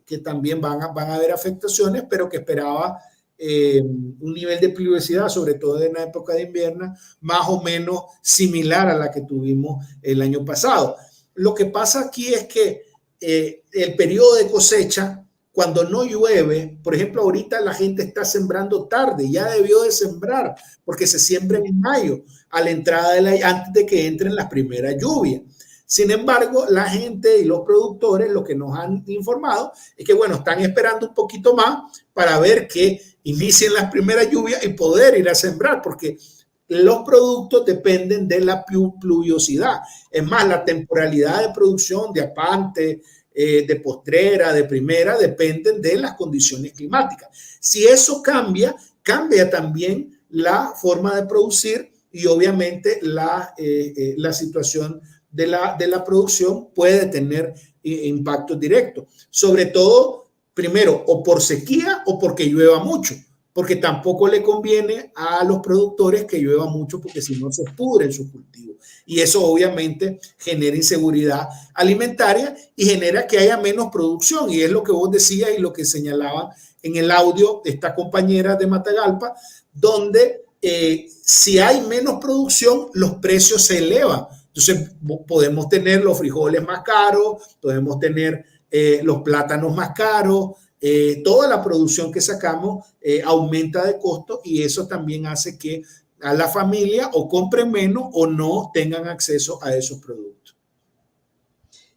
que también van a haber afectaciones, pero que esperaba un nivel de pluviosidad, sobre todo en la época de invierno, más o menos similar a la que tuvimos el año pasado. Lo que pasa aquí es que el periodo de cosecha, cuando no llueve, por ejemplo, ahorita la gente está sembrando tarde, ya debió de sembrar, porque se siembra en mayo, a la entrada antes de que entren las primeras lluvias. Sin embargo, la gente y los productores lo que nos han informado es que, bueno, están esperando un poquito más para ver que inicien las primeras lluvias y poder ir a sembrar, porque los productos dependen de la pluviosidad. Es más, la temporalidad de producción de apante, de postrera, de primera, dependen de las condiciones climáticas. Si eso cambia, cambia también la forma de producir y obviamente la situación de la producción puede tener impactos directos. Sobre todo, primero, o por sequía o porque llueva mucho, porque tampoco le conviene a los productores que llueva mucho porque si no se pudren sus cultivos. Y eso obviamente genera inseguridad alimentaria y genera que haya menos producción. Y es lo que vos decías y lo que señalaban en el audio de esta compañera de Matagalpa, donde si hay menos producción, los precios se elevan. Entonces podemos tener los frijoles más caros, podemos tener los plátanos más caros, toda la producción que sacamos aumenta de costo y eso también hace que a la familia o compren menos o no tengan acceso a esos productos.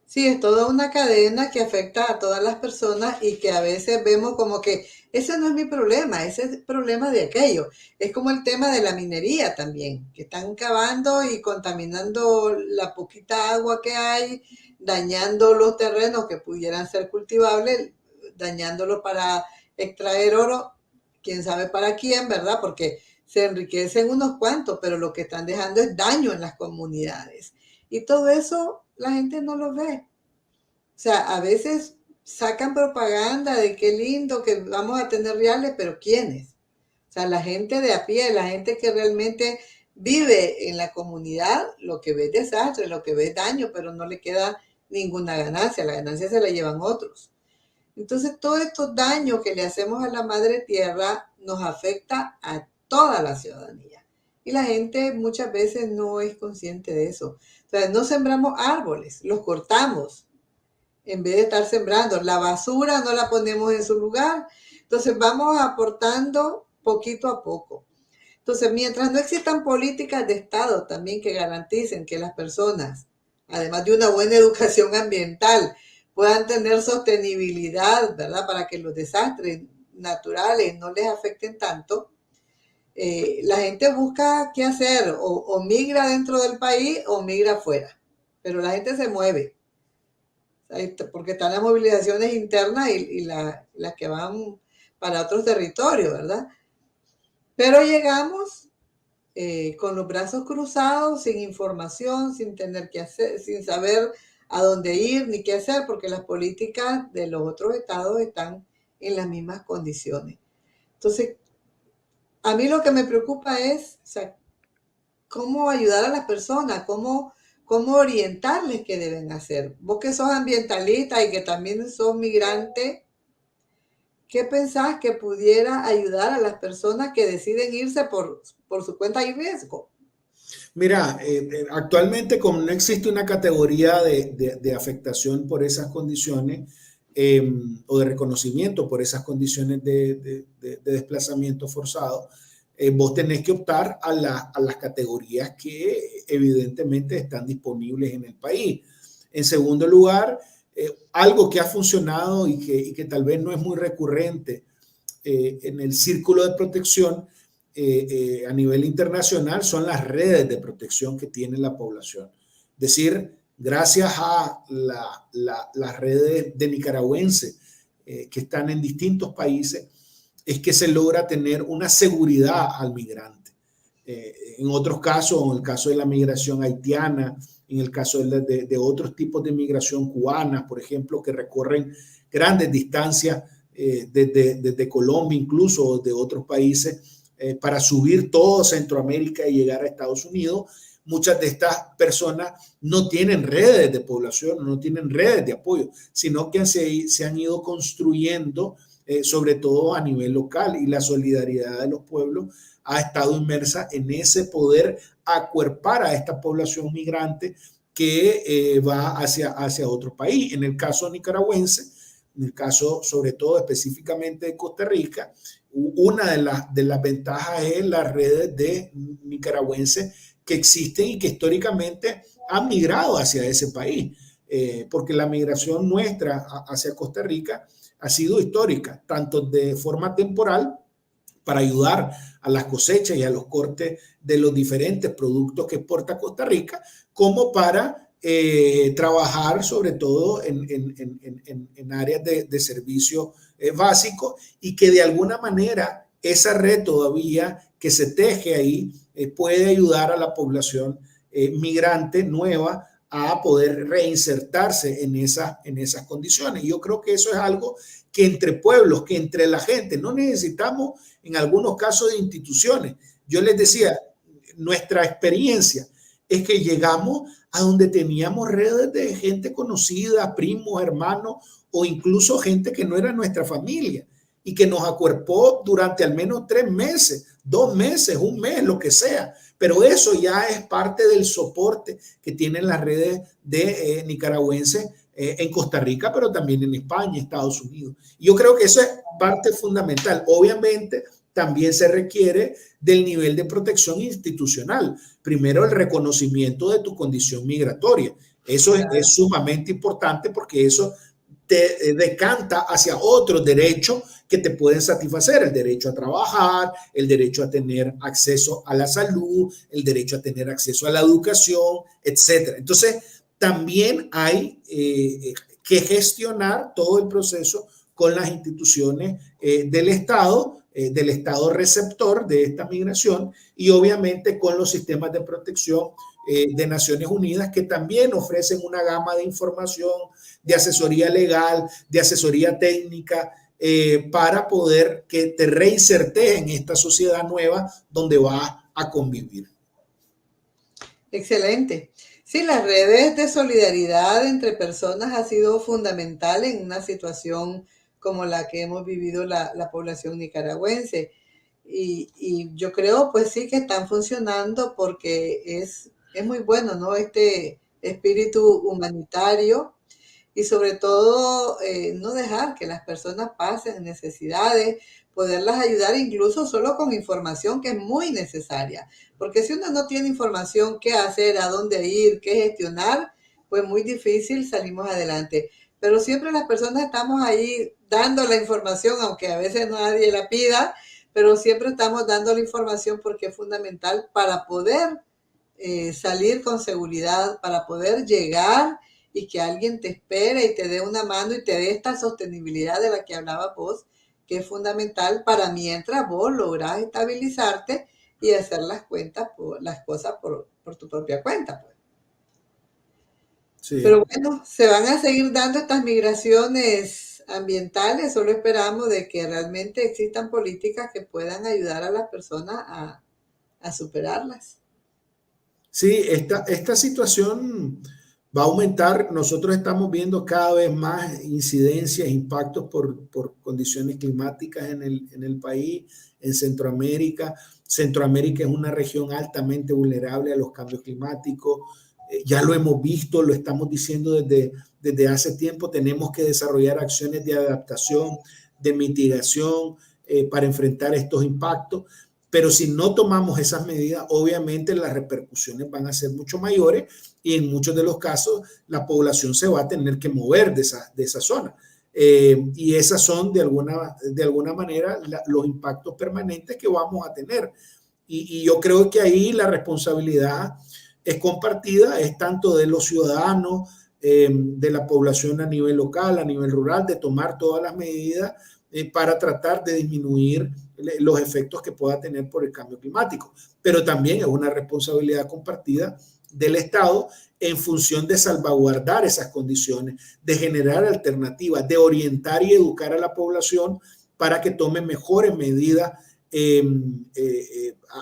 Sí, es toda una cadena que afecta a todas las personas y que a veces vemos como que ese no es mi problema, ese es el problema de aquello. Es como el tema de la minería también, que están cavando y contaminando la poquita agua que hay, dañando los terrenos que pudieran ser cultivables, dañándolos para extraer oro, quién sabe para quién, ¿verdad? Porque se enriquecen unos cuantos, pero lo que están dejando es daño en las comunidades. Y todo eso la gente no lo ve. O sea, a veces sacan propaganda de qué lindo que vamos a tener reales, pero ¿quiénes? O sea, la gente de a pie, la gente que realmente vive en la comunidad, lo que ve es desastre, lo que ve es daño, pero no le queda ninguna ganancia. La ganancia se la llevan otros. Entonces, todos estos daños que le hacemos a la madre tierra nos afecta a toda la ciudadanía. Y la gente muchas veces no es consciente de eso. O sea, no sembramos árboles, los cortamos en vez de estar sembrando. La basura no la ponemos en su lugar. Entonces, vamos aportando poquito a poco. Entonces, mientras no existan políticas de Estado también que garanticen que las personas, además de una buena educación ambiental, puedan tener sostenibilidad, ¿verdad? Para que los desastres naturales no les afecten tanto, la gente busca qué hacer, o migra dentro del país o migra afuera, pero la gente se mueve, porque están las movilizaciones internas y las que van para otros territorios, ¿verdad? Pero llegamos con los brazos cruzados, sin información, sin tener que hacer, sin saber a dónde ir ni qué hacer, porque las políticas de los otros estados están en las mismas condiciones. Entonces, a mí lo que me preocupa es, o sea, cómo ayudar a las personas, cómo orientarles qué deben hacer. Vos que sos ambientalista y que también sos migrante, ¿qué pensás que pudiera ayudar a las personas que deciden irse por su cuenta y riesgo? Mira, actualmente como no existe una categoría de afectación por esas condiciones o de reconocimiento por esas condiciones de desplazamiento forzado, vos tenés que optar a las categorías que evidentemente están disponibles en el país. En segundo lugar, algo que ha funcionado y que tal vez no es muy recurrente en el círculo de protección a nivel internacional son las redes de protección que tiene la población. Es decir, gracias a las redes de nicaragüenses que están en distintos países, es que se logra tener una seguridad al migrante. En otros casos, en el caso de la migración haitiana, en el caso de otros tipos de migración cubana, por ejemplo, que recorren grandes distancias desde Colombia incluso, de otros países, para subir todo Centroamérica y llegar a Estados Unidos, muchas de estas personas no tienen redes de población, no tienen redes de apoyo, sino que se han ido construyendo sobre todo a nivel local, y la solidaridad de los pueblos ha estado inmersa en ese poder acuerpar a esta población migrante que va hacia otro país. En el caso nicaragüense, en el caso sobre todo específicamente de Costa Rica, una de las ventajas es las redes de nicaragüenses que existen y que históricamente han migrado hacia ese país, porque la migración nuestra hacia Costa Rica ha sido histórica, tanto de forma temporal para ayudar a las cosechas y a los cortes de los diferentes productos que exporta Costa Rica, como para trabajar sobre todo en áreas de servicio básico, y que de alguna manera esa red todavía que se teje ahí puede ayudar a la población migrante nueva a poder reinsertarse en esas condiciones. Yo creo que eso es algo que entre pueblos, que entre la gente, no necesitamos en algunos casos de instituciones. Yo les decía, nuestra experiencia es que llegamos a donde teníamos redes de gente conocida, primos, hermanos, o incluso gente que no era nuestra familia, y que nos acuerpó durante al menos 3 meses, 2 meses, 1 mes, lo que sea. Pero eso ya es parte del soporte que tienen las redes de nicaragüenses en Costa Rica, pero también en España, Estados Unidos. Y yo creo que eso es parte fundamental. Obviamente, también se requiere del nivel de protección institucional. Primero, el reconocimiento de tu condición migratoria. Eso es sumamente importante, porque eso te decanta hacia otros derechos que te pueden satisfacer: el derecho a trabajar, el derecho a tener acceso a la salud, el derecho a tener acceso a la educación, etc. Entonces, también hay que gestionar todo el proceso con las instituciones del Estado receptor de esta migración, y obviamente con los sistemas de protección de Naciones Unidas, que también ofrecen una gama de información, de asesoría legal, de asesoría técnica, para poder que te reinsertes en esta sociedad nueva donde vas a convivir. Excelente. Sí, las redes de solidaridad entre personas ha sido fundamental en una situación como la que hemos vivido la población nicaragüense. Y yo creo, pues sí, que están funcionando, porque es muy bueno, ¿no? Este espíritu humanitario, y sobre todo no dejar que las personas pasen necesidades, poderlas ayudar incluso solo con información que es muy necesaria. Porque si uno no tiene información, qué hacer, a dónde ir, qué gestionar, pues muy difícil salimos adelante. Pero siempre las personas estamos ahí dando la información, aunque a veces nadie la pida, pero siempre estamos dando la información, porque es fundamental para poder salir con seguridad, para poder llegar y que alguien te espere y te dé una mano y te dé esta sostenibilidad de la que hablaba vos, que es fundamental para mientras vos lográs estabilizarte y hacer las cosas por tu propia cuenta, pues. Sí. Pero bueno, se van a seguir dando estas migraciones ambientales, solo esperamos de que realmente existan políticas que puedan ayudar a las personas a superarlas. Sí, esta situación va a aumentar. Nosotros estamos viendo cada vez más incidencias, impactos por condiciones climáticas en el país, en Centroamérica. Centroamérica es una región altamente vulnerable a los cambios climáticos. Ya lo hemos visto, lo estamos diciendo desde hace tiempo. Tenemos que desarrollar acciones de adaptación, de mitigación para enfrentar estos impactos. Pero si no tomamos esas medidas, obviamente las repercusiones van a ser mucho mayores, y en muchos de los casos la población se va a tener que mover de esa zona. Y esas son de alguna manera los impactos permanentes que vamos a tener. Y yo creo que ahí la responsabilidad es compartida, es tanto de los ciudadanos, de la población a nivel local, a nivel rural, de tomar todas las medidas para tratar de disminuir los efectos que pueda tener por el cambio climático. Pero también es una responsabilidad compartida del Estado en función de salvaguardar esas condiciones, de generar alternativas, de orientar y educar a la población para que tome mejores medidas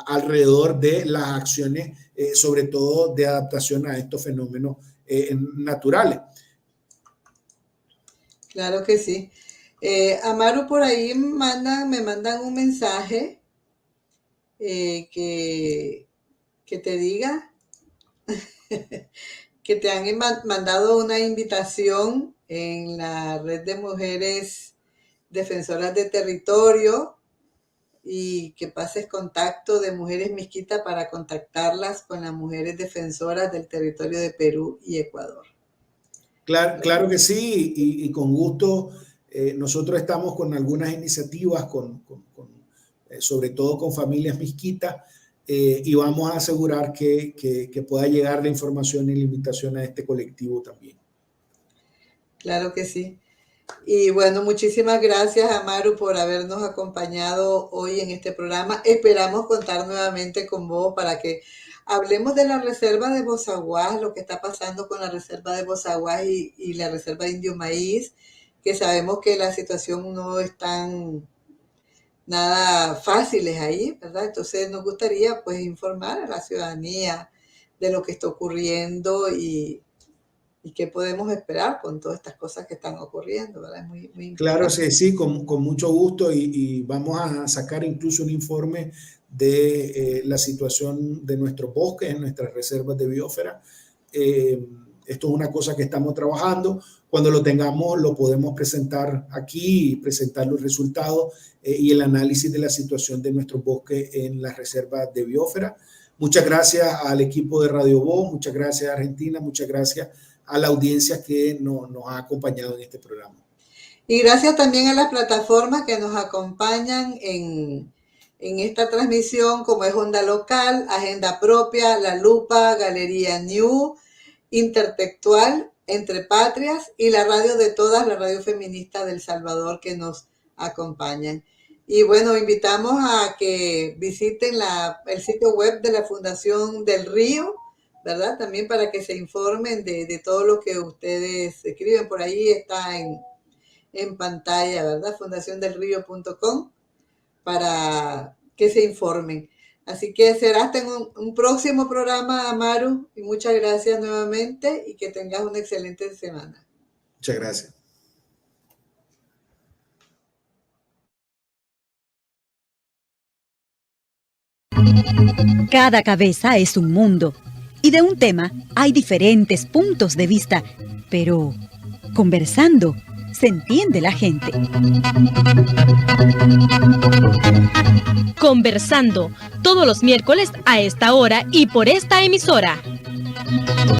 alrededor de las acciones, sobre todo de adaptación a estos fenómenos naturales. Claro que sí. Amaru, por ahí me mandan un mensaje que te diga que te han mandado una invitación en la red de mujeres defensoras de territorio y que pases contacto de Mujeres Misquitas para contactarlas con las mujeres defensoras del territorio de Perú y Ecuador. Claro que sí, y con gusto. Nosotros estamos con algunas iniciativas, sobre todo con familias misquitas, y vamos a asegurar que pueda llegar la información y la invitación a este colectivo también. Claro que sí. Y bueno, muchísimas gracias, Amaru, por habernos acompañado hoy en este programa. Esperamos contar nuevamente con vos para que hablemos de la reserva de Bozaguas, lo que está pasando con la reserva de Bozaguas y la reserva de Indio Maíz, que sabemos que la situación no es tan nada fáciles ahí, ¿verdad? Entonces nos gustaría pues informar a la ciudadanía de lo que está ocurriendo y qué podemos esperar con todas estas cosas que están ocurriendo, ¿verdad? Es muy importante. Claro, sí, con mucho gusto y vamos a sacar incluso un informe de la situación de nuestros bosques, en nuestras reservas de biosfera. Esto es una cosa que estamos trabajando. Cuando lo tengamos, lo podemos presentar aquí y presentar los resultados y el análisis de la situación de nuestros bosques en las reservas de biosfera. Muchas gracias al equipo de Radio Voz, muchas gracias a Argentina, muchas gracias a la audiencia que nos ha acompañado en este programa. Y gracias también a las plataformas que nos acompañan en esta transmisión, como es Onda Local, Agenda Propia, La Lupa, Galería New, Intertextual, Entre Patrias y la radio de todas, la radio feminista del Salvador, que nos acompañan. Y bueno, invitamos a que visiten el sitio web de la Fundación del Río, ¿verdad? También para que se informen de todo lo que ustedes escriben. Por ahí está en pantalla, ¿verdad? fundaciondelrio.com para que se informen. Así que será hasta en un próximo programa, Amaru, y muchas gracias nuevamente y que tengas una excelente semana. Muchas gracias. Cada cabeza es un mundo y de un tema hay diferentes puntos de vista, pero conversando se entiende la gente. Conversando, todos los miércoles a esta hora y por esta emisora.